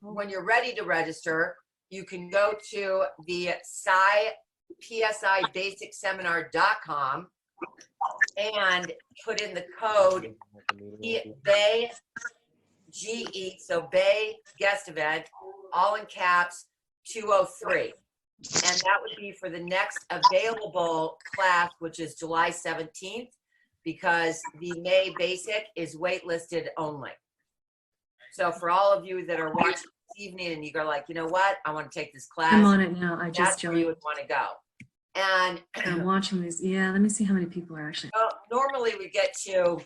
when you're ready to register, you can go to the PSIBasicSeminar.com and put in the code BAY-GE, so Bay Guest Event, all in caps, 203. And that would be for the next available class, which is July 17th, because the May Basic is waitlisted only. So for all of you that are watching this evening and you're like, you know what, I want to take this class. I'm on it now. I just that's joined. where you would want to go. And I'm watching this. Yeah, let me see how many people are actually. normally we get to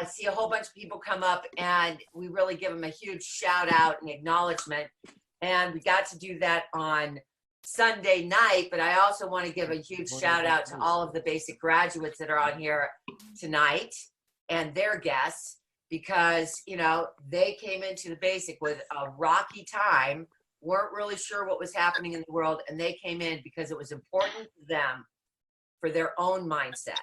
see a whole bunch of people come up and we really give them a huge shout out and acknowledgement. And we got to do that on Sunday night, but I also want to give a huge shout out to all of the basic graduates that are on here tonight and their guests, because, you know, they came into the basic with a rocky time, weren't really sure what was happening in the world, and they came in because it was important to them for their own mindset.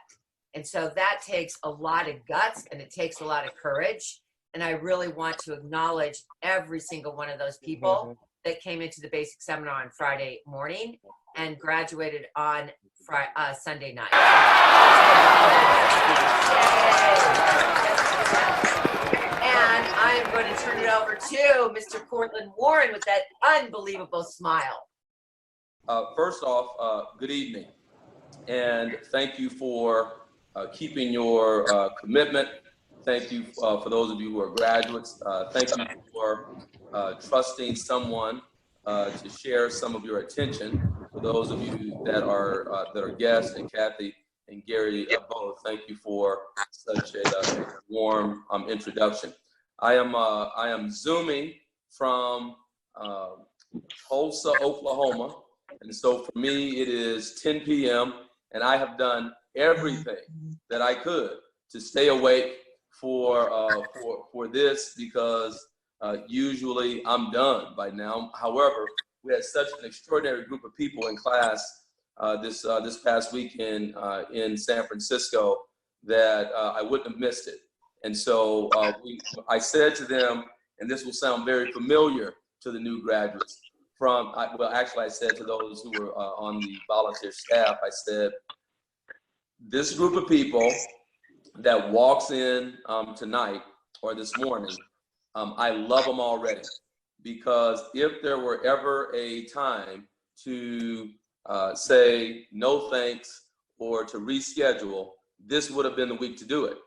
And so that takes a lot of guts and it takes a lot of courage. And I really want to acknowledge every single one of those people that came into the basic seminar on Friday morning and graduated on Sunday night. And I'm going to turn it over to Mr. Cortland Warren with that unbelievable smile. First off, good evening, and thank you for keeping your commitment. Thank you for those of you who are graduates. Thank you for trusting someone to share some of your attention. For those of you that are guests, and Kathy and Gary both, thank you for such a warm introduction. I am Zooming from Tulsa, Oklahoma, and so for me it is 10 p.m. and I have done everything that I could to stay awake for this, because usually I'm done by now. However, we had such an extraordinary group of people in class this past weekend in San Francisco that I wouldn't have missed it. And so I said to them, and this will sound very familiar to the new graduates, I said to those who were on the volunteer staff, I said, this group of people that walks in tonight or this morning, I love them already, because if there were ever a time to say no thanks or to reschedule, this would have been the week to do it.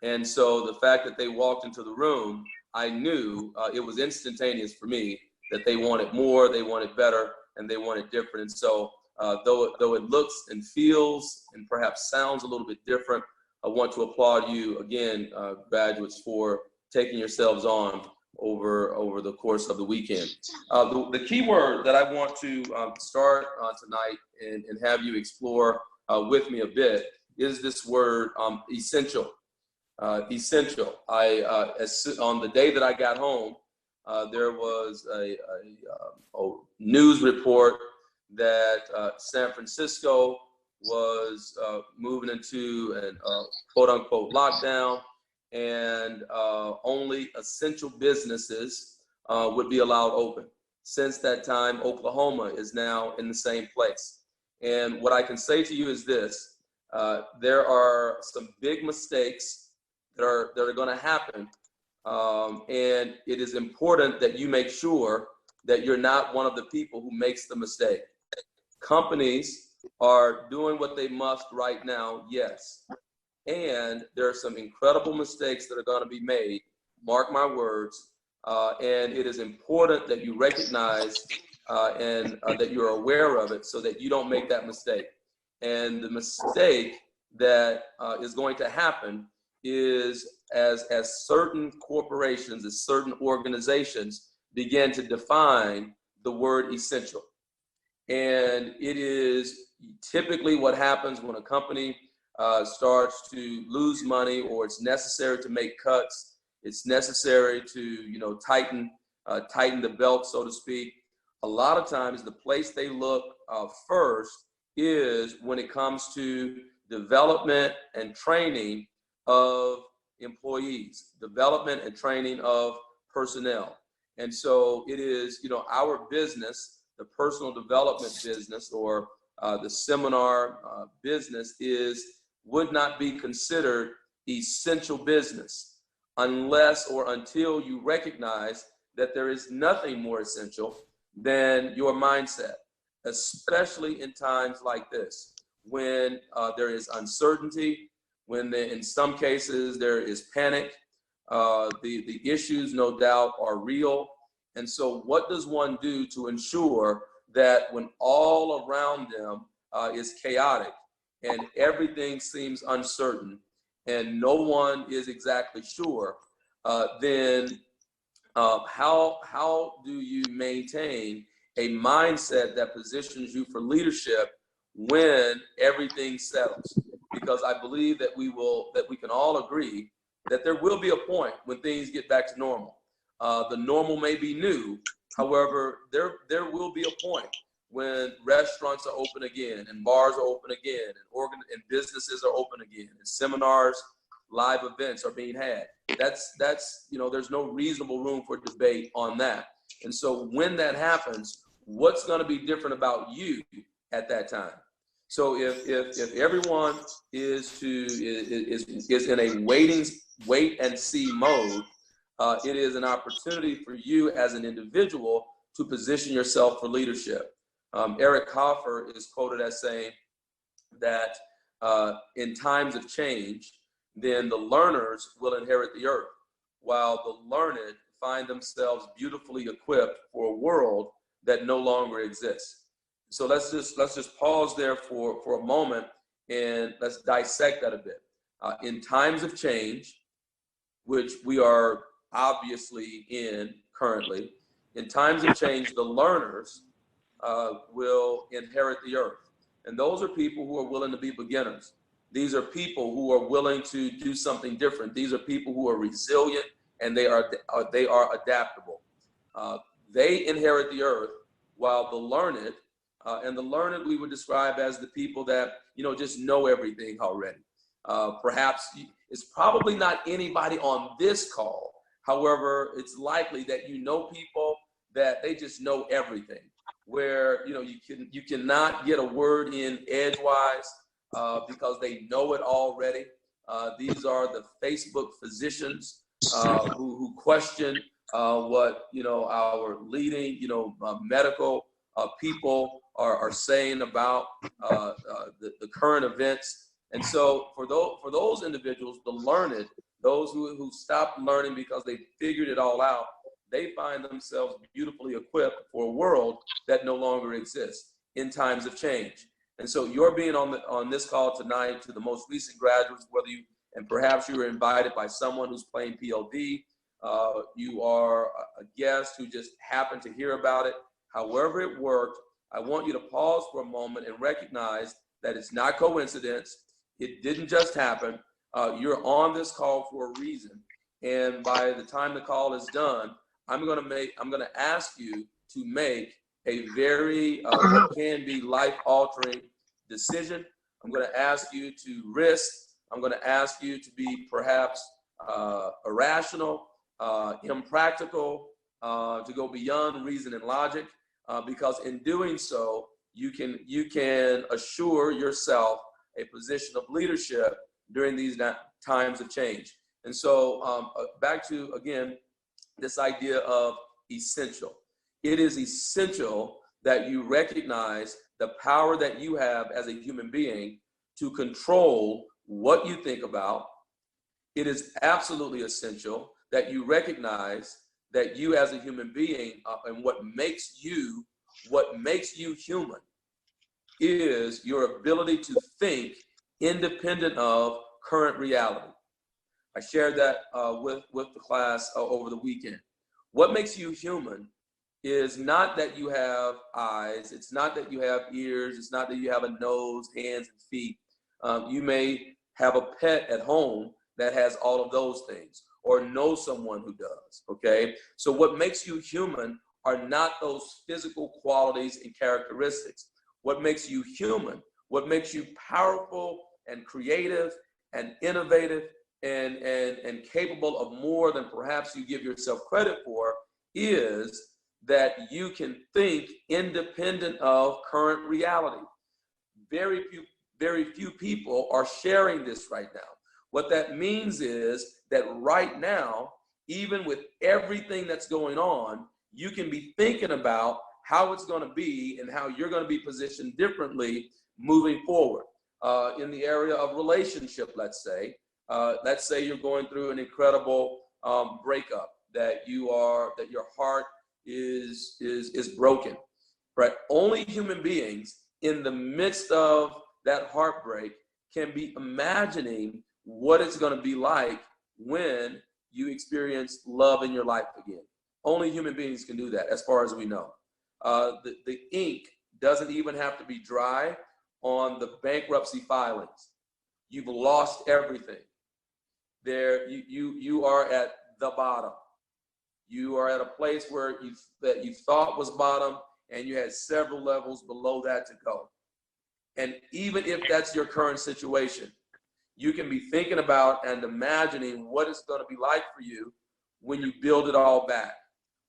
And so the fact that they walked into the room, I knew it was instantaneous for me that they wanted more, they wanted better, and they wanted different. And so though it looks and feels and perhaps sounds a little bit different, I want to applaud you again, graduates, for taking yourselves on over the course of the weekend. The key word that I want to start tonight and have you explore with me a bit is this word, essential. Essential. On the day that I got home, there was a news report that San Francisco was moving into an quote-unquote lockdown, and only essential businesses would be allowed open. Since that time, Oklahoma is now in the same place. And what I can say to you is this: there are some big mistakes that are going to happen, and it is important that you make sure that you're not one of the people who makes the mistake. Companies are doing what they must right now, yes. And there are some incredible mistakes that are going to be made, mark my words, and it is important that you recognize and that you're aware of it so that you don't make that mistake. And the mistake that is going to happen is as certain corporations, as certain organizations begin to define the word essential. And it is typically what happens when a company starts to lose money, or it's necessary to make cuts. It's necessary to, tighten the belt, so to speak. A lot of times the place they look first is when it comes to development and training of employees, development and training of personnel. And so it is, our business, the personal development business, or the seminar business would not be considered essential business unless or until you recognize that there is nothing more essential than your mindset, especially in times like this, when there is uncertainty, when in some cases there is panic. The issues, no doubt, are real. And so what does one do to ensure that when all around them is chaotic and everything seems uncertain and no one is exactly sure, then how do you maintain a mindset that positions you for leadership when everything settles? Because I believe that we can all agree that there will be a point when things get back to normal. The normal may be new. However, there will be a point when restaurants are open again, and bars are open again, and businesses are open again, and seminars, live events are being had. That's there's no reasonable room for debate on that. And so when that happens, what's going to be different about you at that time? So if everyone is in a wait and see mode, it is an opportunity for you as an individual to position yourself for leadership. Eric Hoffer is quoted as saying that in times of change, then the learners will inherit the earth, while the learned find themselves beautifully equipped for a world that no longer exists. So let's just pause there for a moment, and let's dissect that a bit. In times of change, which we are obviously in currently, in times of change, the learners will inherit the earth. And those are people who are willing to be beginners. These are people who are willing to do something different. These are people who are resilient, and they are adaptable. They inherit the earth, while the learned, and the learned we would describe as the people that just know everything already. Perhaps it's probably not anybody on this call. However, it's likely that people that they just know everything, where you cannot get a word in edgewise because they know it already. These are the Facebook physicians who question what our leading medical people are saying about the current events. And so for those individuals, the learned, those who stopped learning because they figured it all out, they find themselves beautifully equipped for a world that no longer exists in times of change. And so you're being on this call tonight to the most recent graduates, and perhaps you were invited by someone who's playing PLD. You are a guest who just happened to hear about it. However it worked, I want you to pause for a moment and recognize that it's not coincidence. It didn't just happen. You're on this call for a reason. And by the time the call is done, I'm going to ask you to make a very what can be life-altering decision. I'm going to ask you to risk. I'm going to ask you to be perhaps irrational, impractical, to go beyond reason and logic, because in doing so, you can assure yourself a position of leadership during these times of change. And so back to, again, this idea of essential. It is essential that you recognize the power that you have as a human being to control what you think about. It is absolutely essential that you recognize that you as a human being and what makes you human is your ability to think independent of current reality. I shared that with the class over the weekend. What makes you human is not that you have eyes, it's not that you have ears, it's not that you have a nose, hands, and feet. You may have a pet at home that has all of those things, or know someone who does, okay? So what makes you human are not those physical qualities and characteristics. What makes you human, what makes you powerful and creative and innovative and capable of more than perhaps you give yourself credit for, is that you can think independent of current reality. Very few people are sharing this right now. What that means is that right now, even with everything that's going on, you can be thinking about how it's going to be and how you're going to be positioned differently moving forward. In the area of relationship, let's say you're going through an incredible breakup, that your heart is broken, right? Only human beings in the midst of that heartbreak can be imagining what it's going to be like when you experience love in your life again. Only human beings can do that, as far as we know. The ink doesn't even have to be dry on the bankruptcy filings. You've lost everything. You are at the bottom. You are at a place where you thought was bottom, and you had several levels below that to go. And even if that's your current situation, you can be thinking about and imagining what it's going to be like for you when you build it all back,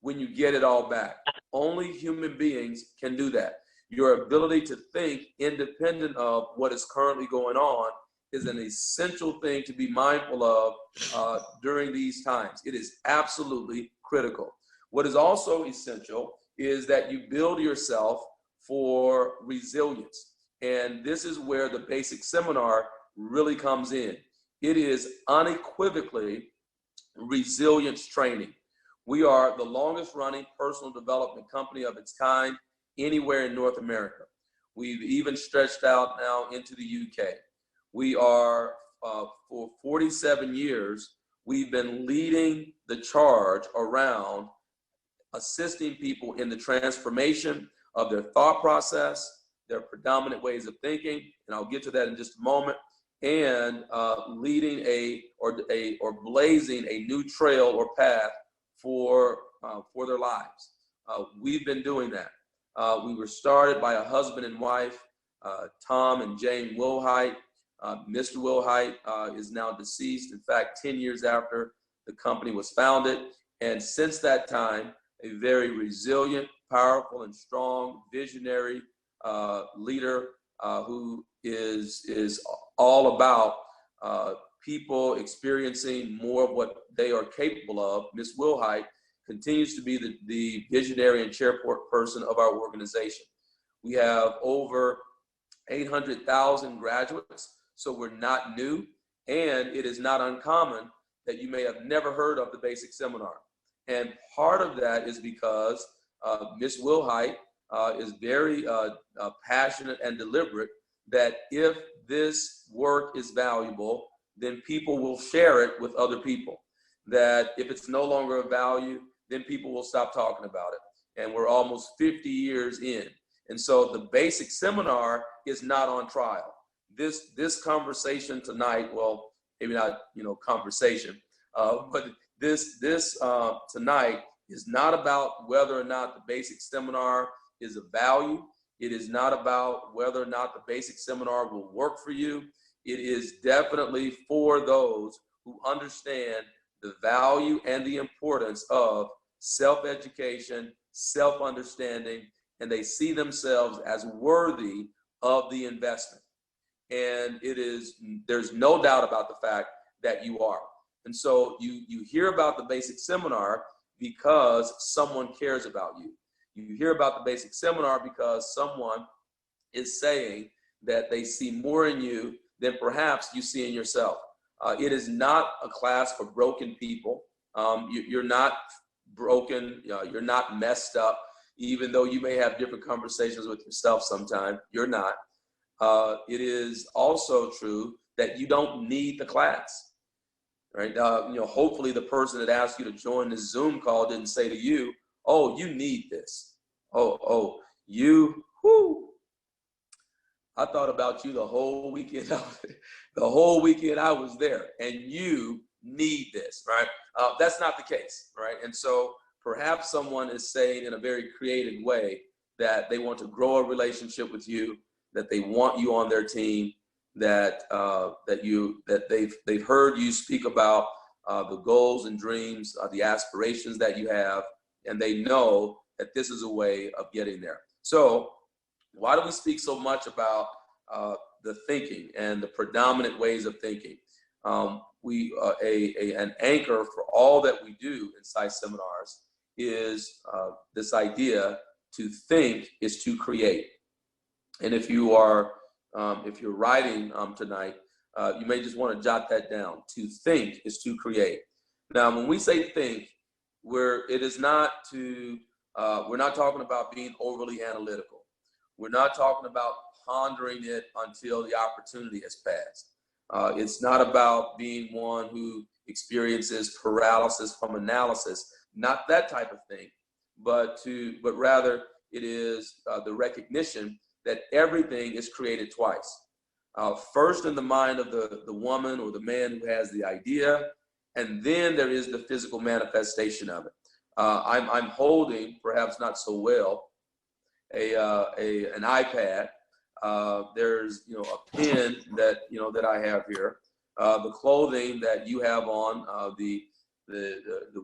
when you get it all back. Only human beings can do that. Your ability to think independent of what is currently going on is an essential thing to be mindful of during these times. It is absolutely critical. What is also essential is that you build yourself for resilience. And this is where the basic seminar really comes in. It is unequivocally resilience training. We are the longest running personal development company of its kind anywhere in North America. We've even stretched out now into the UK. We are, for 47 years, we've been leading the charge around assisting people in the transformation of their thought process, their predominant ways of thinking, and I'll get to that in just a moment, and leading or blazing a new trail or path for their lives. We've been doing that. We were started by a husband and wife, Tom and Jane Wilhite. Mr. Wilhite is now deceased. In fact, 10 years after the company was founded. And since that time, a very resilient, powerful, and strong visionary leader who is all about people experiencing more of what they are capable of. Ms. Wilhite continues to be the visionary and chairperson of our organization. We have over 800,000 graduates, so we're not new, and it is not uncommon that you may have never heard of the basic seminar. And part of that is because Ms. Wilhite is very passionate and deliberate that if this work is valuable, then people will share it with other people. That if it's no longer of value, then people will stop talking about it. And we're almost 50 years in. And so the basic seminar is not on trial. This conversation tonight, well, maybe not, conversation, but this tonight is not about whether or not the basic seminar is of value. It is not about whether or not the basic seminar will work for you. It is definitely for those who understand the value and the importance of self-education, self-understanding, and they see themselves as worthy of the investment. And there's no doubt about the fact that you are. And so you hear about the basic seminar because someone cares about you. You hear about the basic seminar because someone is saying that they see more in you than perhaps you see in yourself. It is not a class for broken people. You're not broken, you're not messed up, even though you may have different conversations with yourself sometimes. You're not. It is also true that you don't need the class, right? Hopefully the person that asked you to join this Zoom call didn't say to you, oh, you need this. I thought about you the whole weekend. The whole weekend I was there, and you need this, right? That's not the case, right? And so perhaps someone is saying in a very creative way that they want to grow a relationship with you, that they want you on their team, that they've heard you speak about the goals and dreams, the aspirations that you have, and they know that this is a way of getting there. So why do we speak so much about the thinking and the predominant ways of thinking? An anchor for all that we do inside seminars is this idea: to think is to create. And if you're writing tonight, you may just want to jot that down. To think is to create. Now, when we say think, we're not talking about being overly analytical. We're not talking about pondering it until the opportunity has passed. It's not about being one who experiences paralysis from analysis, not that type of thing, but rather it is the recognition that everything is created twice. First in the mind of the woman or the man who has the idea, and then there is the physical manifestation of it. I'm holding, perhaps not so well, an iPad. There's a pen that I have here. The clothing that you have on,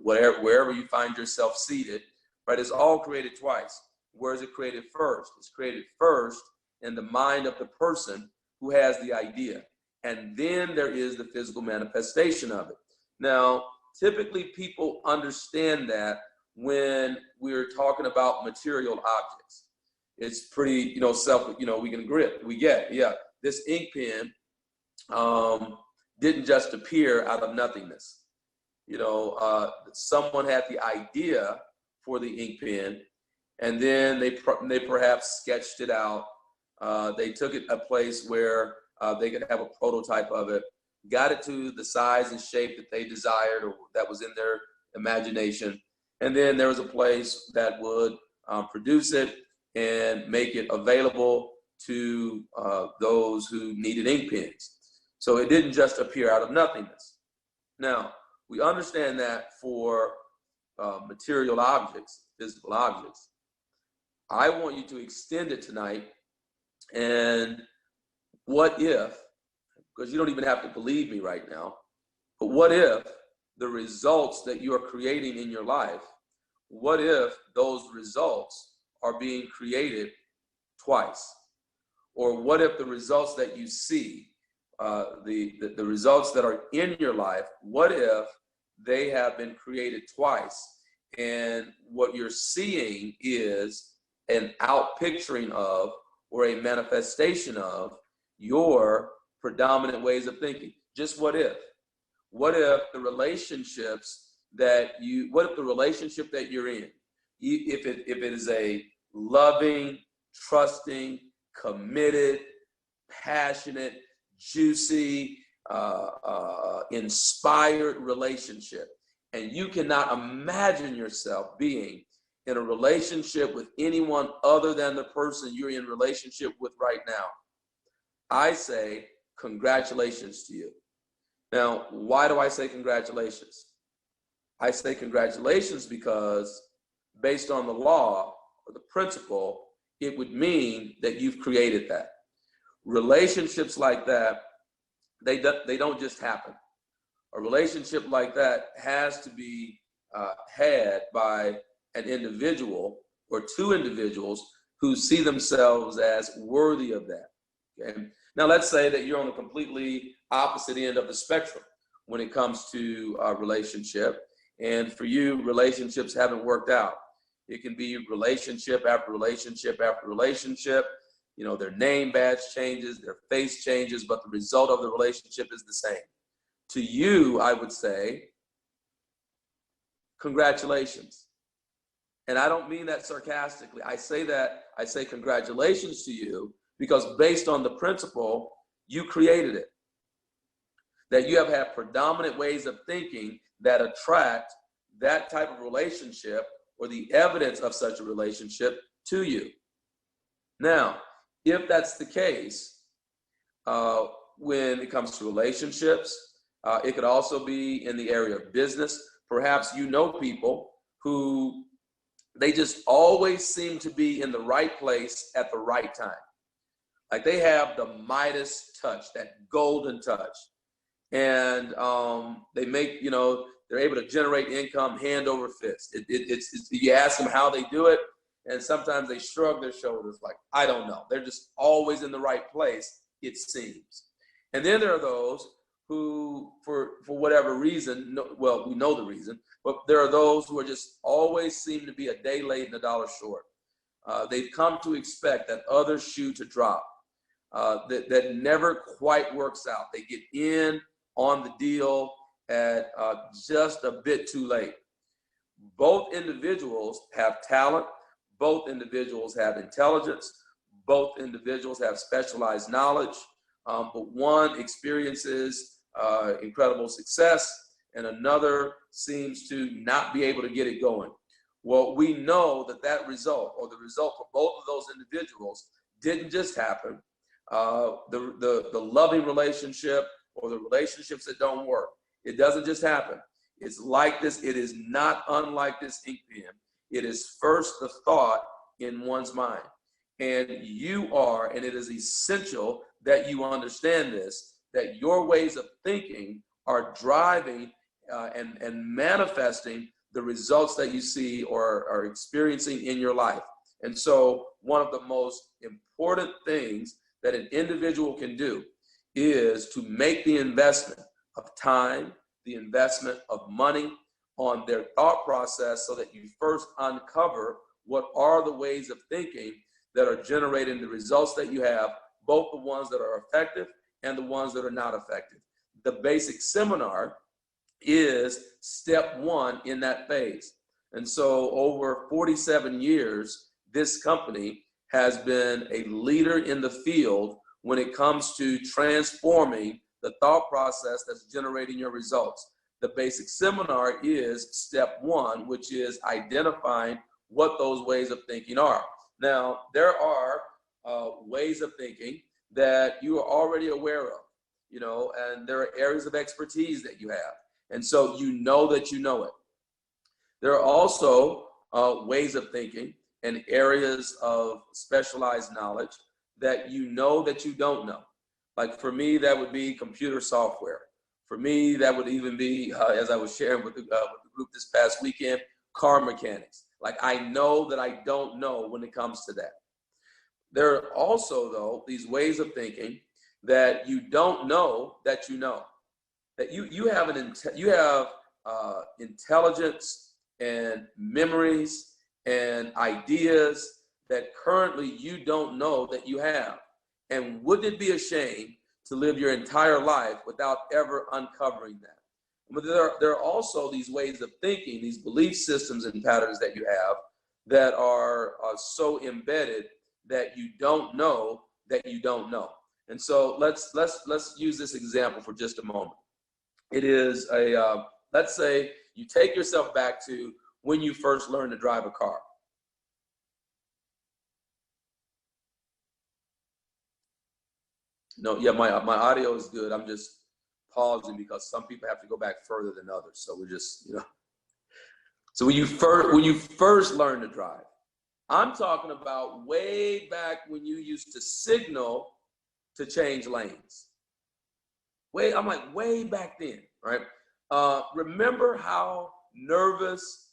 wherever you find yourself seated, right? It's all created twice. Where is it created first? It's created first in the mind of the person who has the idea, and then there is the physical manifestation of it. Now, typically people understand that when we're talking about material objects. It's pretty, we can grip, we get, yeah. This ink pen didn't just appear out of nothingness. Someone had the idea for the ink pen, and then they perhaps sketched it out. They took it a place where they could have a prototype of it, got it to the size and shape that they desired or that was in their imagination. And then there was a place that would produce it and make it available to those who needed ink pens. So it didn't just appear out of nothingness. Now, we understand that for material objects, physical objects. I want you to extend it tonight. And what if, because you don't even have to believe me right now, but what if the results that you are creating in your life, what if those results are being created twice? Or what if the results that you see, the results that are in your life, what if they have been created twice, and what you're seeing is an outpicturing of or a manifestation of your predominant ways of thinking? Just what if? What if the relationships what if the relationship that you're in, if it is a loving, trusting, committed, passionate, juicy, inspired relationship, and you cannot imagine yourself being in a relationship with anyone other than the person you're in relationship with right now, I say congratulations to you. Now, why do I say congratulations? I say congratulations because based on the law or the principle, it would mean that you've created that. Relationships like that, they don't just happen. A relationship like that has to be had by an individual or two individuals who see themselves as worthy of that. Okay? Now, let's say that you're on a completely opposite end of the spectrum when it comes to a relationship, and for you, relationships haven't worked out. It can be relationship after relationship after relationship. Their name badge changes, their face changes, but the result of the relationship is the same. To you, I would say, congratulations. And I don't mean that sarcastically. I say congratulations to you because based on the principle, you created it. That you have had predominant ways of thinking that attract that type of relationship or the evidence of such a relationship to you. Now, if that's the case, when it comes to relationships, it could also be in the area of business. Perhaps you know people who they just always seem to be in the right place at the right time. Like they have the Midas touch, that golden touch. And they make, they're able to generate income hand over fist. It's you ask them how they do it, and sometimes they shrug their shoulders like, I don't know. They're just always in the right place, it seems. And then there are those who, for whatever reason, well, we know the reason, but there are those who are just always seem to be a day late and a dollar short. They've come to expect that other shoe to drop. That never quite works out. They get in on the deal at just a bit too late. Both individuals have talent. Both individuals have intelligence. Both individuals have specialized knowledge. But one experiences incredible success and another seems to not be able to get it going. Well, we know that result, or the result for both of those individuals, didn't just happen. The loving relationship or the relationships that don't work, it doesn't just happen. It's like this. It is not unlike this ink pen. It is first the thought in one's mind. And it is essential that you understand this, that your ways of thinking are driving and manifesting the results that you see or are experiencing in your life. And so one of the most important things that an individual can do is to make the investment of time, the investment of money on their thought process so that you first uncover what are the ways of thinking that are generating the results that you have, both the ones that are effective and the ones that are not effective. The basic seminar is step one in that phase. And so over 47 years, this company has been a leader in the field when it comes to transforming the thought process that's generating your results. The basic seminar is step one, which is identifying what those ways of thinking are. Now, there are ways of thinking that you are already aware of, and there are areas of expertise that you have. And so you know that you know it. There are also ways of thinking and areas of specialized knowledge that you know that you don't know. Like for me, that would be computer software. For me, that would even be, as I was sharing with the group this past weekend, car mechanics. Like I know that I don't know when it comes to that. There are also, though, these ways of thinking that you don't know that you know. That you have intelligence and memories and ideas that currently you don't know that you have. And wouldn't it be a shame to live your entire life without ever uncovering that? But there are also these ways of thinking, these belief systems and patterns that you have that are so embedded that you don't know that you don't know. And so let's use this example for just a moment. It is let's say you take yourself back to when you first learned to drive a car. No, yeah, my audio is good. I'm just pausing because some people have to go back further than others. So we're just, So when you first learn to drive, I'm talking about way back when you used to signal to change lanes. I'm like way back then, right? Remember how nervous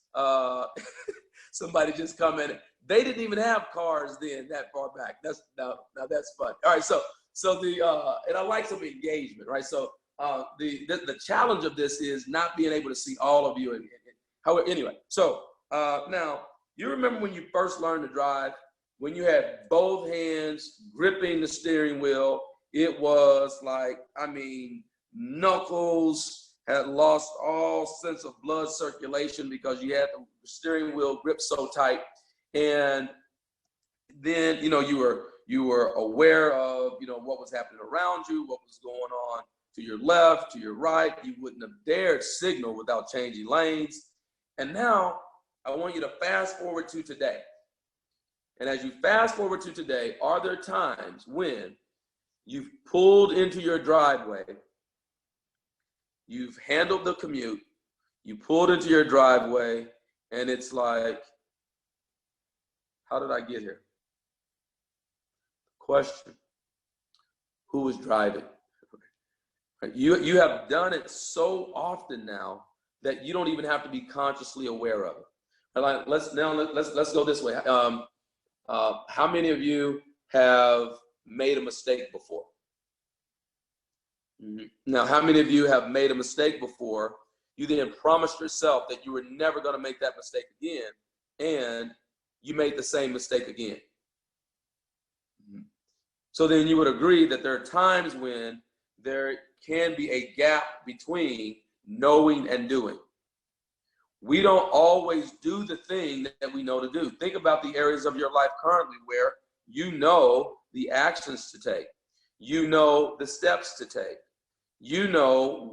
somebody just come in? They didn't even have cars then that far back. That's fun. All right, so and I like some engagement, right? So the challenge of this is not being able to see all of you. However, anyway, so now you remember when you first learned to drive, when you had both hands gripping the steering wheel. It was like, knuckles had lost all sense of blood circulation because you had the steering wheel gripped so tight. And then, you were aware of, what was happening around you, what was going on to your left, to your right. You wouldn't have dared signal without changing lanes. And now I want you to fast forward to today. And as you fast forward to today, are there times when you've pulled into your driveway, you've handled the commute, you pulled into your driveway, and it's like, how did I get here? Question, who was driving? You have done it so often now that you don't even have to be consciously aware of it. Like, let's go this way. How many of you have made a mistake before? Now, how many of you have made a mistake before? You then promised yourself that you were never going to make that mistake again, and you made the same mistake again. So then you would agree that there are times when there can be a gap between knowing and doing. We don't always do the thing that we know to do. Think about the areas of your life currently where you know the actions to take. You know the steps to take. You know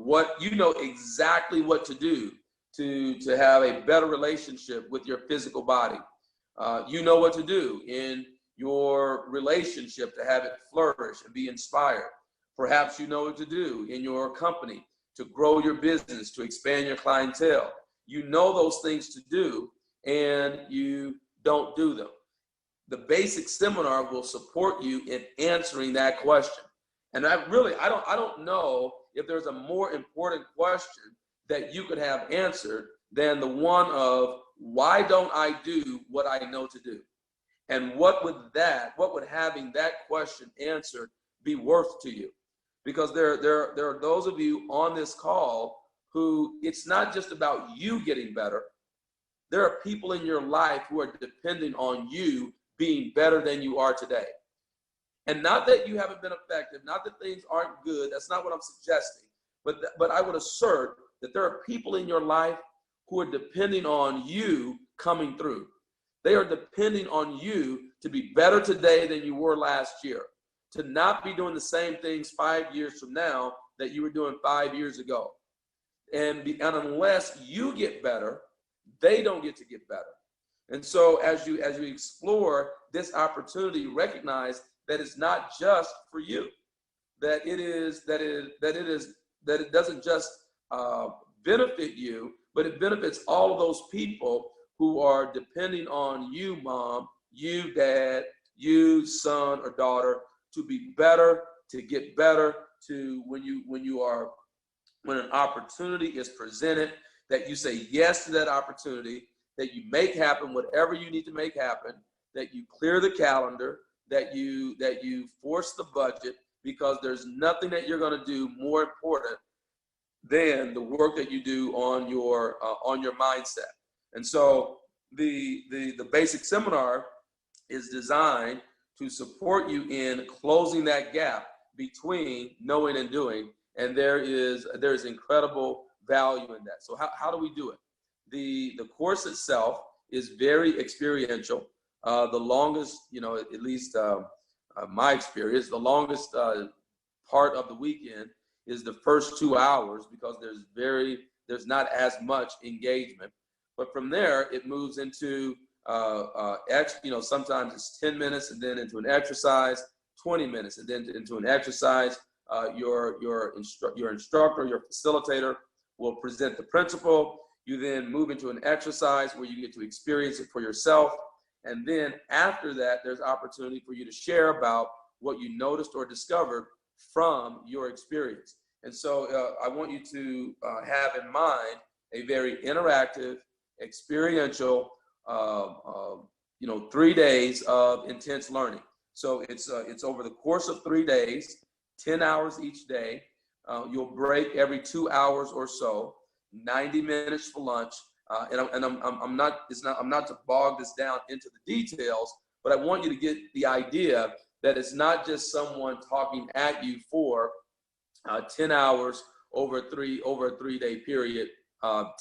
exactly what to do to have a better relationship with your physical body. You know what to do in your relationship to have it flourish and be inspired. Perhaps you know what to do in your company to grow your business, to expand your clientele. You know those things to do, and you don't do them. The basic seminar will support you in answering that question. And I don't know if there's a more important question that you could have answered than the one of, why don't I do what I know to do? And what would having that question answered be worth to you? Because there are those of you on this call who it's not just about you getting better. There are people in your life who are depending on you being better than you are today. And not that you haven't been effective, not that things aren't good. That's not what I'm suggesting. But I would assert that there are people in your life who are depending on you coming through. They are depending on you to be better today than you were last year, to not be doing the same things 5 years from now that you were doing 5 years ago. And unless you get better, they don't get to get better. And so as you explore this opportunity, recognize that it's not just for you, that it doesn't just benefit you, but it benefits all of those people who are depending on you, mom, you, dad, you, son or daughter, to be better, to get better, to when an opportunity is presented, that you say yes to that opportunity, that you make happen whatever you need to make happen, that you clear the calendar, that you force the budget, because there's nothing that you're going to do more important than the work that you do on your mindset. And so the basic seminar is designed to support you in closing that gap between knowing and doing. And there's incredible value in that. So how do we do it? The course itself is very experiential. The longest, at least my experience, the longest part of the weekend is the first 2 hours, because there's not as much engagement. But from there, it moves into sometimes it's 10 minutes and then into an exercise, 20 minutes and then into an exercise. Your instructor, your facilitator will present the principle. You then move into an exercise where you get to experience it for yourself. And then after that, there's opportunity for you to share about what you noticed or discovered from your experience. And so I want you to have in mind a very interactive, experiential, 3 days of intense learning. So it's over the course of 3 days, 10 hours each day. You'll break every 2 hours or so, 90 minutes for lunch. I'm not to bog this down into the details, but I want you to get the idea that it's not just someone talking at you for 10 hours over a 3-day period,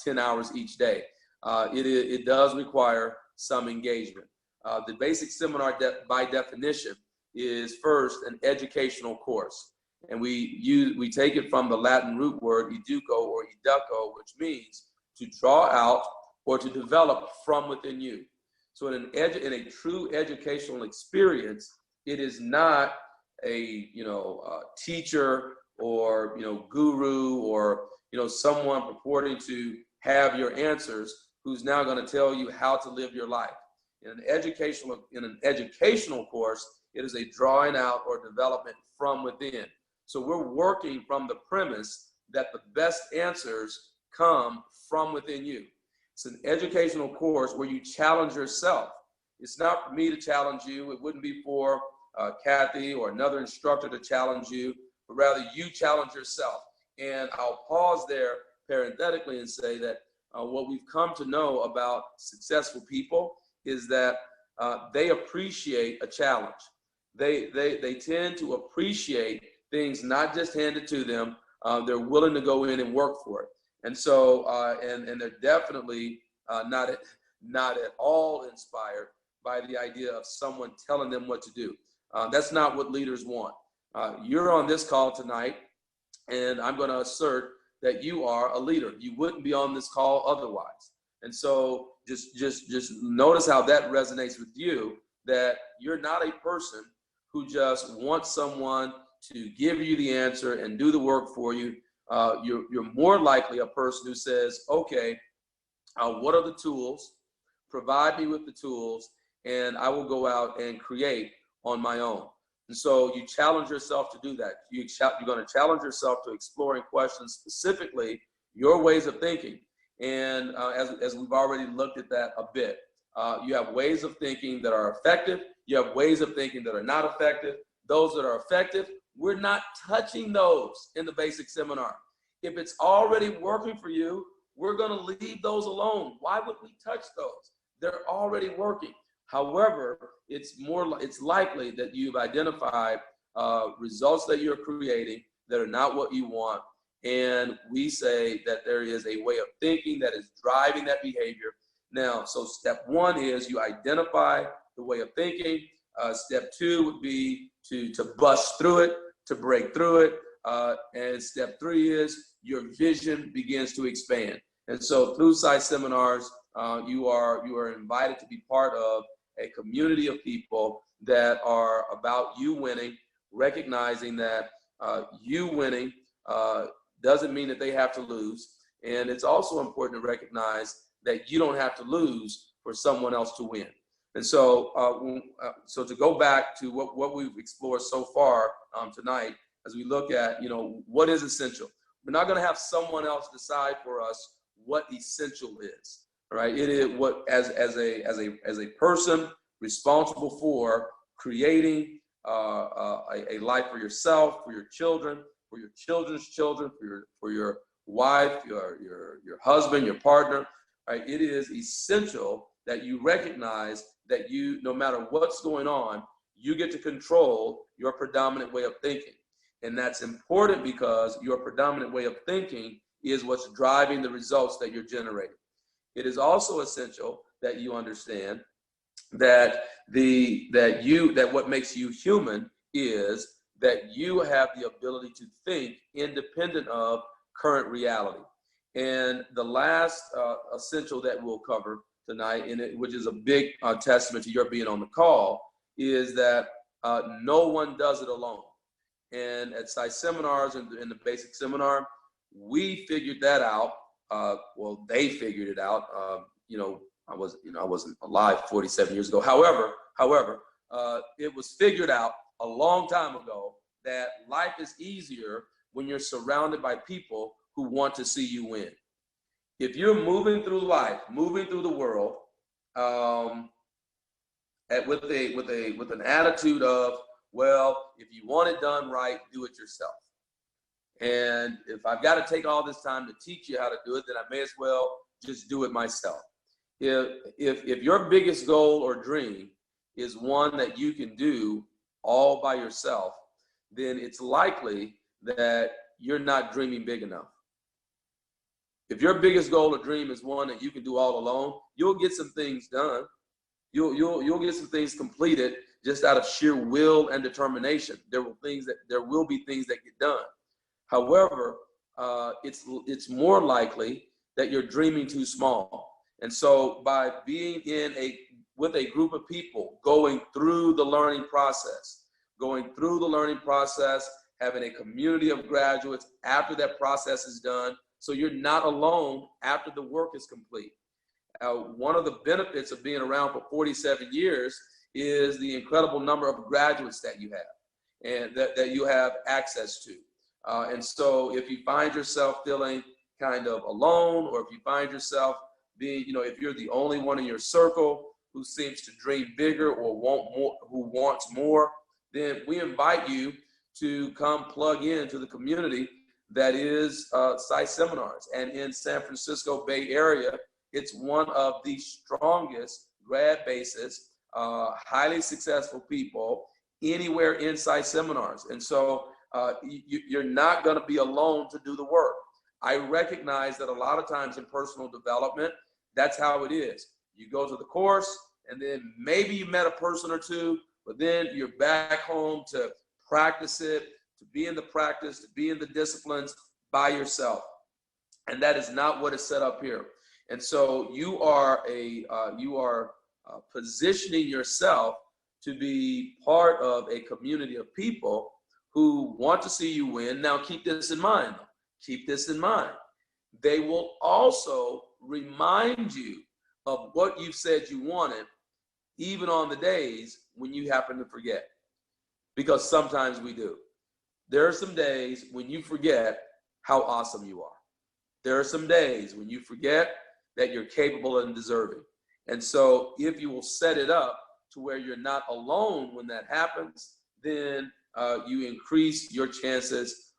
10 hours each day. It does require some engagement. The basic seminar by definition is first an educational course. And we take it from the Latin root word educo or educo, which means to draw out or to develop from within you. So in a true educational experience, it is not a teacher or guru or someone purporting to have your answers who's now going to tell you how to live your life. In an educational course, it is a drawing out or development from within. So we're working from the premise that the best answers come from within you. It's an educational course where you challenge yourself. It's not for me to challenge you. It wouldn't be for Kathy or another instructor to challenge you, but rather you challenge yourself. And I'll pause there parenthetically and say that what we've come to know about successful people is that they appreciate a challenge. They tend to appreciate things not just handed to them. They're willing to go in and work for it. And so, and they're definitely not at all inspired by the idea of someone telling them what to do. That's not what leaders want. You're on this call tonight, and I'm going to assert that you are a leader. You wouldn't be on this call otherwise. And so just notice how that resonates with you, that you're not a person who just wants someone to give you the answer and do the work for you. You're more likely a person who says, okay, what are the tools? Provide me with the tools, and I will go out and create on my own. And so you challenge yourself to do that. You're going to challenge yourself to exploring questions, specifically your ways of thinking. And as we've already looked at that a bit, you have ways of thinking that are effective. You have ways of thinking that are not effective. Those that are effective, we're not touching those in the basic seminar. If it's already working for you, we're going to leave those alone. Why would we touch those? They're already working. However, it's likely that you've identified results that you're creating that are not what you want. And we say that there is a way of thinking that is driving that behavior. Now, so step one is you identify the way of thinking. Step two would be to bust through it, to break through it. And step three is your vision begins to expand. And so through site seminars, you are invited to be part of a community of people that are about you winning, recognizing that you winning doesn't mean that they have to lose. And it's also important to recognize that you don't have to lose for someone else to win. And so, so to go back to what we've explored so far tonight, as we look at, what is essential. We're not going to have someone else decide for us what essential is, right? It is what, as a person responsible for creating a life for yourself, for your children, for your children's children, for your wife, your husband, your partner, right? It is essential that you recognize that no matter what's going on, you get to control your predominant way of thinking. And that's important because your predominant way of thinking is what's driving the results that you're generating. It is also essential that you understand that what makes you human is that you have the ability to think independent of current reality. And the last essential that we'll cover tonight, which is a big testament to your being on the call, is that no one does it alone. And at site seminars and in the basic seminar, we figured that out. Well, they figured it out. I wasn't alive 47 years ago. However, it was figured out a long time ago that life is easier when you're surrounded by people who want to see you win. If you're moving through life, moving through the world, with an attitude of, well, if you want it done right, do it yourself. And if I've got to take all this time to teach you how to do it, then I may as well just do it myself. If your biggest goal or dream is one that you can do all by yourself, then it's likely that you're not dreaming big enough. If your biggest goal or dream is one that you can do all alone, you'll get some things done. You'll get some things completed just out of sheer will and determination. There will be things that get done. However, it's more likely that you're dreaming too small. And so by being with a group of people going through the learning process, having a community of graduates after that process is done, so you're not alone after the work is complete. One of the benefits of being around for 47 years is the incredible number of graduates that you have and that you have access to. And so if you find yourself feeling kind of alone, or if you find yourself being, if you're the only one in your circle who seems to dream bigger or who wants more, then we invite you to come plug into the community that is Site Seminars. And in San Francisco Bay Area, it's one of the strongest grad bases, highly successful people anywhere in Site Seminars. And so you're not going to be alone to do the work. I recognize that a lot of times in personal development, that's how it is. You go to the course, and then maybe you met a person or two, but then you're back home to practice it, to be in the practice, to be in the disciplines by yourself. And that is not what is set up here. And so you are positioning yourself to be part of a community of people who want to see you win. Now, keep this in mind. Keep this in mind. They will also remind you of what you've said you wanted, even on the days when you happen to forget. Because sometimes we do. There are some days when you forget how awesome you are. There are some days when you forget that you're capable and deserving. And so if you will set it up to where you're not alone when that happens, then you increase your chances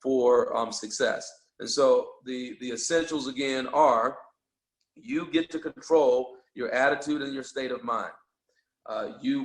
for success. And so the essentials again are, you get to control your attitude and your state of mind.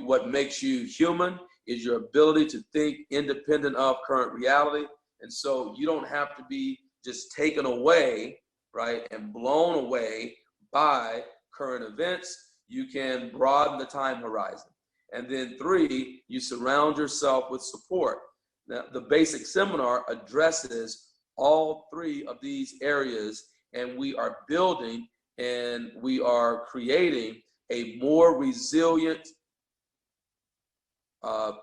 What makes you human is your ability to think independent of current reality. And so you don't have to be just taken away, right, and blown away by current events. You can broaden the time horizon. And then 3, you surround yourself with support. Now, the basic seminar addresses all 3 of these areas, and we are building and we are creating a more resilient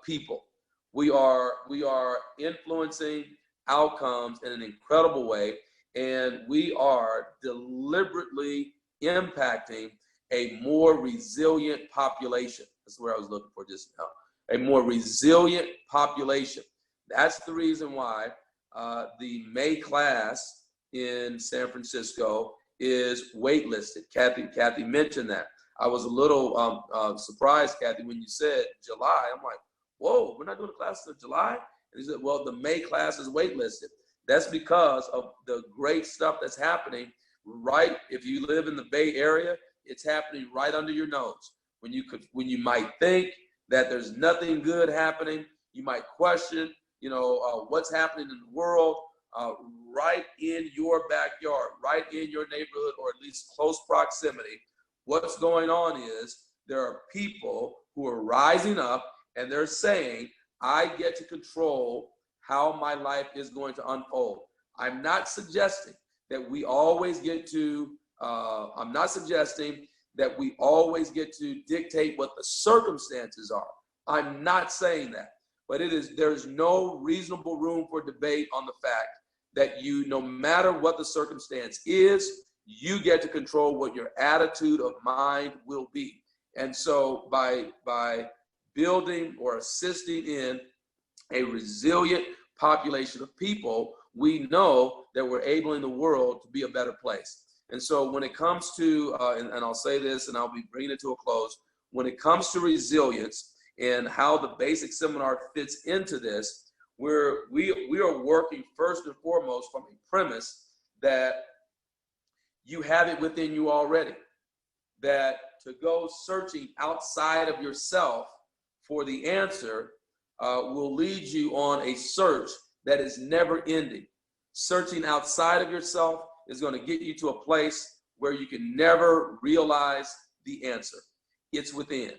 people. We are influencing outcomes in an incredible way, and we are deliberately impacting a more resilient population. That's where I was looking for just now. A more resilient population. That's the reason why the May class in San Francisco is waitlisted. Kathy mentioned that. I was a little surprised, Kathy, when you said July. I'm like, whoa, we're not doing a class until July? And he said, well, the May class is waitlisted. That's because of the great stuff that's happening right. If you live in the Bay Area, it's happening right under your nose. When you might think that there's nothing good happening, you might question, what's happening in the world, right in your backyard, right in your neighborhood, or at least close proximity. What's going on is there are people who are rising up and they're saying, I get to control how my life is going to unfold. I'm not suggesting that we always get to, I'm not suggesting that we always get to dictate what the circumstances are. I'm not saying that, but there's no reasonable room for debate on the fact that no matter what the circumstance is, you get to control what your attitude of mind will be. And so by building or assisting in a resilient population of people, we know that we're enabling the world to be a better place. And so when it comes to, and I'll say this and I'll be bringing it to a close, when it comes to resilience and how the basic seminar fits into this, we are working first and foremost from a premise that you have it within you already, that to go searching outside of yourself for the answer will lead you on a search that is never ending. Searching outside of yourself is going to get you to a place where you can never realize the answer. It's within.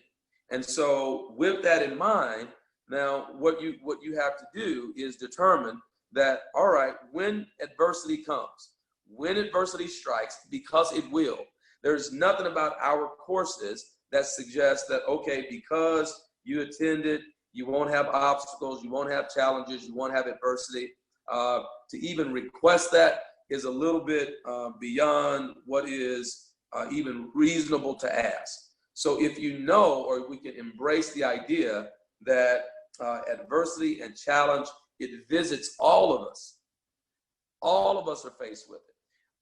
And so with that in mind, now what you have to do is determine that, all right, when adversity comes, when adversity strikes, because it will, there's nothing about our courses that suggests that, okay, because you attended, you won't have obstacles, you won't have challenges, you won't have adversity. To even request that is a little bit beyond what is even reasonable to ask. So if you know, or we can embrace the idea that adversity and challenge, it visits all of us. All of us are faced with it.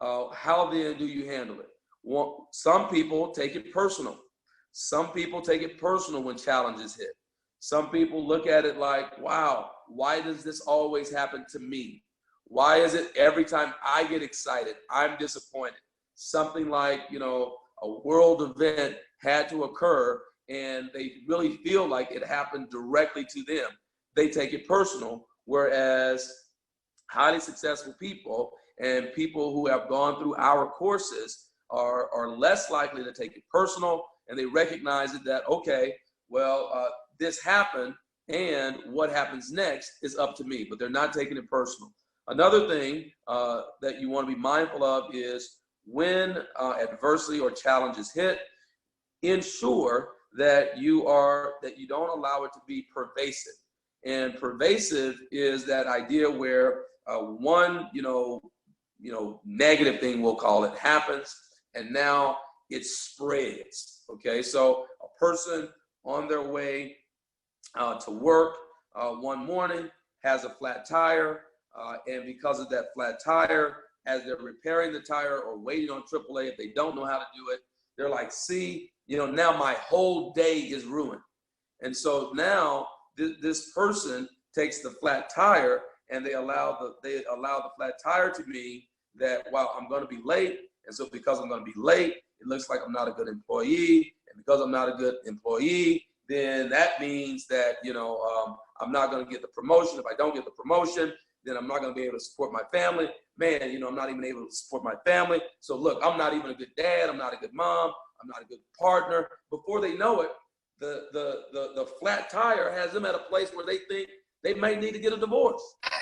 how then do you handle it? Well, some people take it personal. Some people take it personal when challenges hit. Some people look at it like, wow, why does this always happen to me? Why is it every time I get excited, I'm disappointed? Something like, a world event had to occur and they really feel like it happened directly to them. They take it personal, whereas highly successful people and people who have gone through our courses are less likely to take it personal, and they recognize it that, okay, well, this happened, and what happens next is up to me, but they're not taking it personal. Another thing that you want to be mindful of is when adversity or challenges hit, ensure that you don't allow it to be pervasive. And pervasive is that idea where one negative thing, we'll call it, happens, and now it spreads. Okay, so a person on their way to work one morning has a flat tire, and because of that flat tire, as they're repairing the tire or waiting on AAA, if they don't know how to do it, they're like, see, now my whole day is ruined. And so now this person takes the flat tire and they allow the flat tire to mean that, wow, I'm going to be late. And so because I'm going to be late, it looks like I'm not a good employee. And because I'm not a good employee, then that means that, I'm not going to get the promotion. If I don't get the promotion, then I'm not going to be able to support my family. Man, I'm not even able to support my family. So look, I'm not even a good dad. I'm not a good mom. I'm not a good partner. Before they know it, the flat tire has them at a place where they think they might need to get a divorce.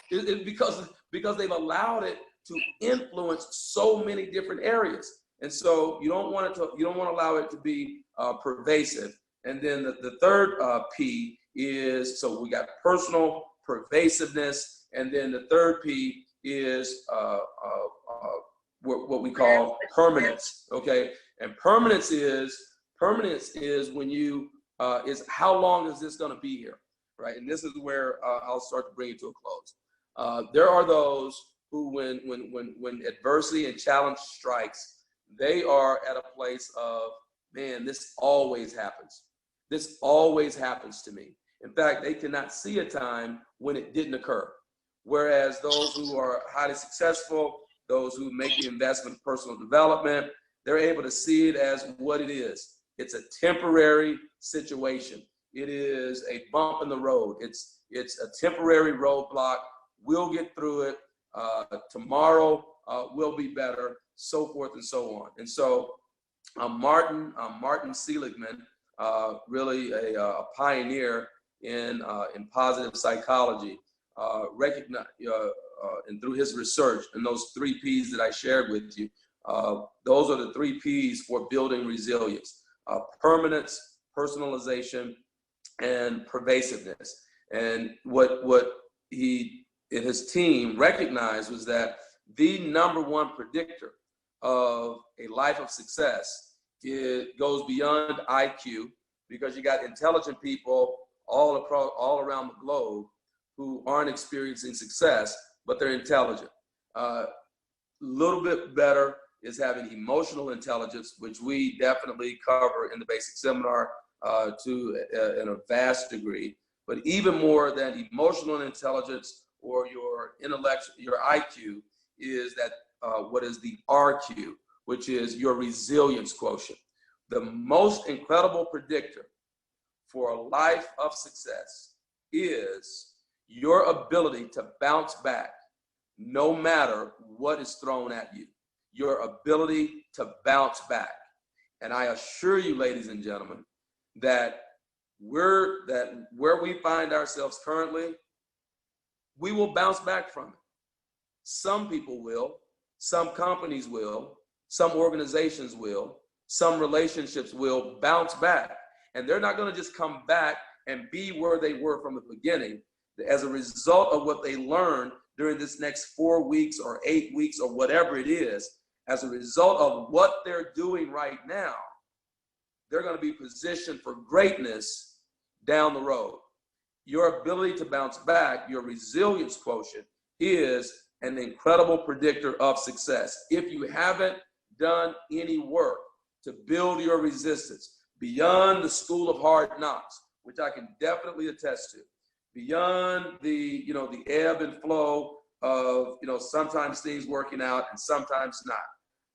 Because they've allowed it to influence so many different areas. And so you don't want to allow it to be pervasive. And then the third P is, so we got personal, pervasiveness, and then the third P is what we call permanence. Okay, and permanence is when you is how long is this going to be here, right? And this is where I'll start to bring it to a close. There are those who, when adversity and challenge strikes, they are at a place of, man, this always happens. This always happens to me. In fact, they cannot see a time when it didn't occur. Whereas those who are highly successful, those who make the investment in personal development, they're able to see it as what it is. It's a temporary situation. It is a bump in the road. It's a temporary roadblock. We'll get through it. Tomorrow will be better, so forth and so on. And so Martin Seligman, really a pioneer in positive psychology, recognized, and through his research and those 3 Ps that I shared with you, those are the 3 Ps for building resilience: permanence, personalization, and pervasiveness. And what he and his team recognized was that the #1 predictor of a life of success, it goes beyond IQ, because you got intelligent people all around the globe who aren't experiencing success, but they're intelligent. Little bit better is having emotional intelligence, which we definitely cover in the basic seminar in a vast degree. But even more than emotional intelligence or your intellect, your IQ, is that what is the RQ, which is your resilience quotient. The most incredible predictor for a life of success is your ability to bounce back no matter what is thrown at you. Your ability to bounce back. And I assure you, ladies and gentlemen, that where we find ourselves currently, we will bounce back from it. Some people will, some companies will, some organizations will, some relationships will bounce back. And they're not going to just come back and be where they were from the beginning. As a result of what they learned during this next 4 weeks or 8 weeks or whatever it is, as a result of what they're doing right now, they're going to be positioned for greatness down the road. Your ability to bounce back, your resilience quotient, is an incredible predictor of success. If you haven't done any work to build your resistance beyond the school of hard knocks, which I can definitely attest to, beyond the, the ebb and flow of, sometimes things working out and sometimes not.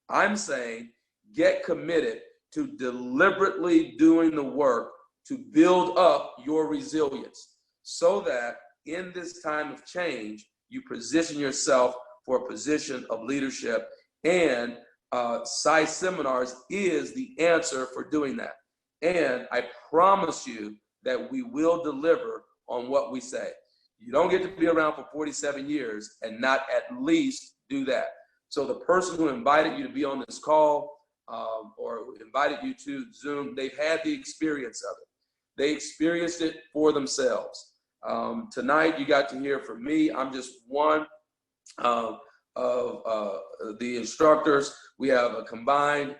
I'm saying get committed to deliberately doing the work to build up your resilience so that in this time of change, you position yourself for a position of leadership, and PSI Seminars is the answer for doing that. And I promise you that we will deliver on what we say. You don't get to be around for 47 years and not at least do that. So the person who invited you to be on this call or invited you to Zoom, they've had the experience of it. They experienced it for themselves. Tonight, you got to hear from me. I'm just one of the instructors. We have a combined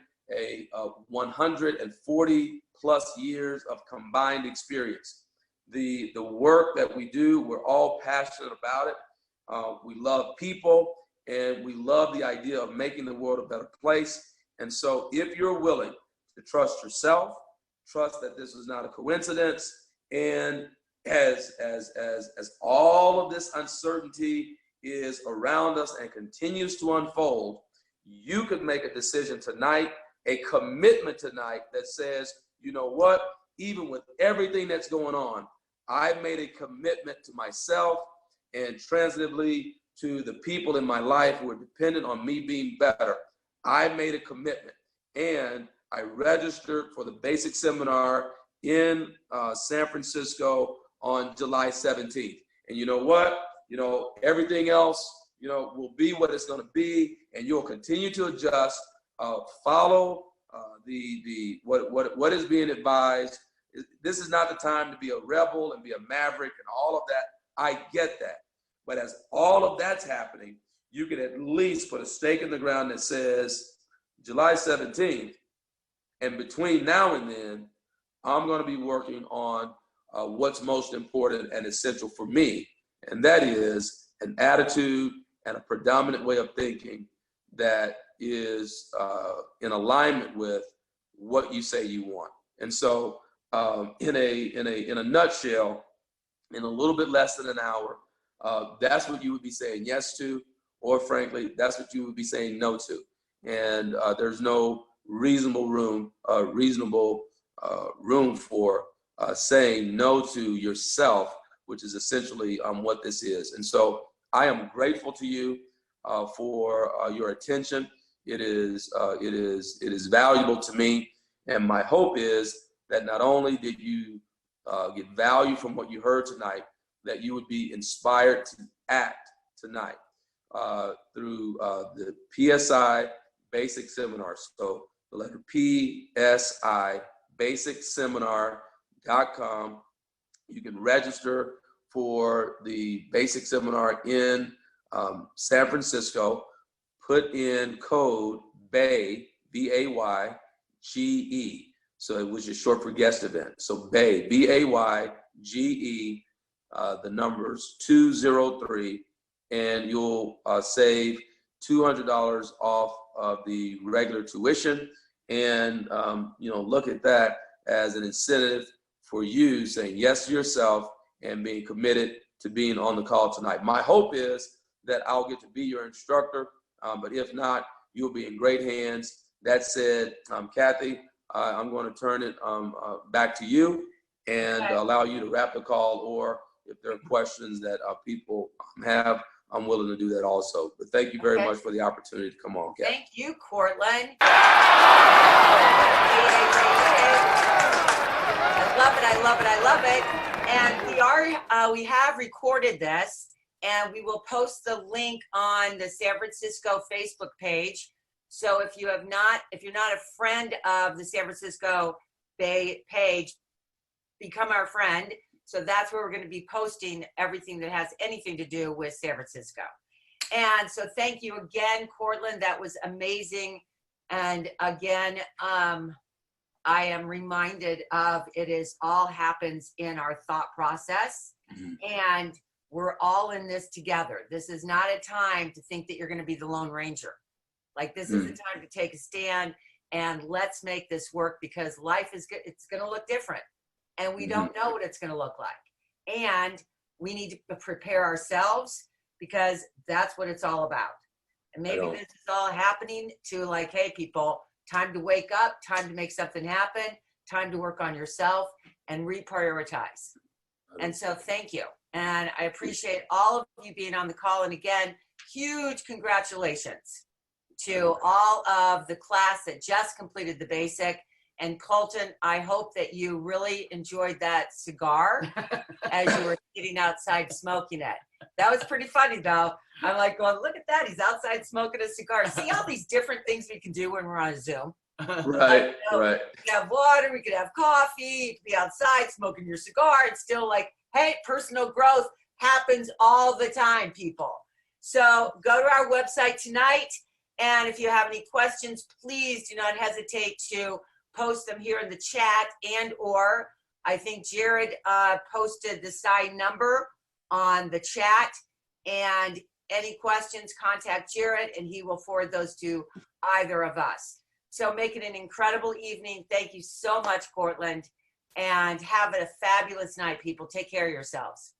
140 plus years of combined experience. The work that we do, we're all passionate about it. We love people, and we love the idea of making the world a better place. And so if you're willing to trust yourself, trust that this is not a coincidence, and as all of this uncertainty is around us and continues to unfold, you could make a decision tonight, a commitment tonight that says, you know what, even with everything that's going on, I've made a commitment to myself and transitively to the people in my life who are dependent on me being better. I made a commitment, and I registered for the basic seminar in San Francisco on July 17th. And you know what? Everything else, will be what it's going to be, and you'll continue to adjust, follow what is being advised. This is not the time to be a rebel and be a maverick and all of that. I get that. But as all of that's happening, you can at least put a stake in the ground that says July 17th, and between now and then, I'm going to be working on what's most important and essential for me. And that is an attitude and a predominant way of thinking that is in alignment with what you say you want. And so in a nutshell, in a little bit less than an hour, that's what you would be saying yes to, or frankly, that's what you would be saying no to. And there's no reasonable room for saying no to yourself, which is essentially what this is. And so I am grateful to you for your attention. It is valuable to me, and my hope is that not only did you get value from what you heard tonight, that you would be inspired to act tonight through the PSI Basic Seminar. So the letter PSI, basicseminar.com. You can register for the basic seminar in San Francisco. Put in code BAY, BAYGE. So it was just short for guest event. So BAY, BAYGE, the numbers 203, and you'll save $200 off of the regular tuition. And look at that as an incentive for you saying yes to yourself and being committed to being on the call tonight. My hope is that I'll get to be your instructor, but if not, you'll be in great hands. That said, Kathy, I'm going to turn it back to you and allow you to wrap the call, or if there are questions that people have, I'm willing to do that also. But thank you very much for the opportunity to come on, Kathy. Thank you, Cortland. I love it. And we have recorded this, and we will post the link on the San Francisco Facebook page. So if you're not a friend of the San Francisco Bay page, become our friend. So that's where we're going to be posting everything that has anything to do with San Francisco. And so thank you again, Cortland. That was amazing. And again, I am reminded of all happens in our thought process. And we're all in this together. This is not a time to think that you're going to be the Lone Ranger. Like, this is the time to take a stand and let's make this work, because life is good. It's going to look different, and we don't know what it's going to look like. And we need to prepare ourselves, because that's what it's all about. And maybe this is all happening to, like, hey, people, time to wake up, time to make something happen, time to work on yourself and reprioritize. And so thank you. And I appreciate all of you being on the call. And again, huge congratulations to all of the class that just completed the basic. And Colton, I hope that you really enjoyed that cigar as you were sitting outside smoking it. That was pretty funny, though. I'm like going, look at that. He's outside smoking a cigar. See all these different things we can do when we're on a Zoom. Right, right. We could have water, we could have coffee, you could be outside smoking your cigar. It's still like, hey, personal growth happens all the time, people. So go to our website tonight. And if you have any questions, please do not hesitate to post them here in the chat, and or I think Jared posted the side number on the chat. And any questions, contact Jared and he will forward those to either of us. So make it an incredible evening. Thank you so much, Cortland. And have a fabulous night, people. Take care of yourselves.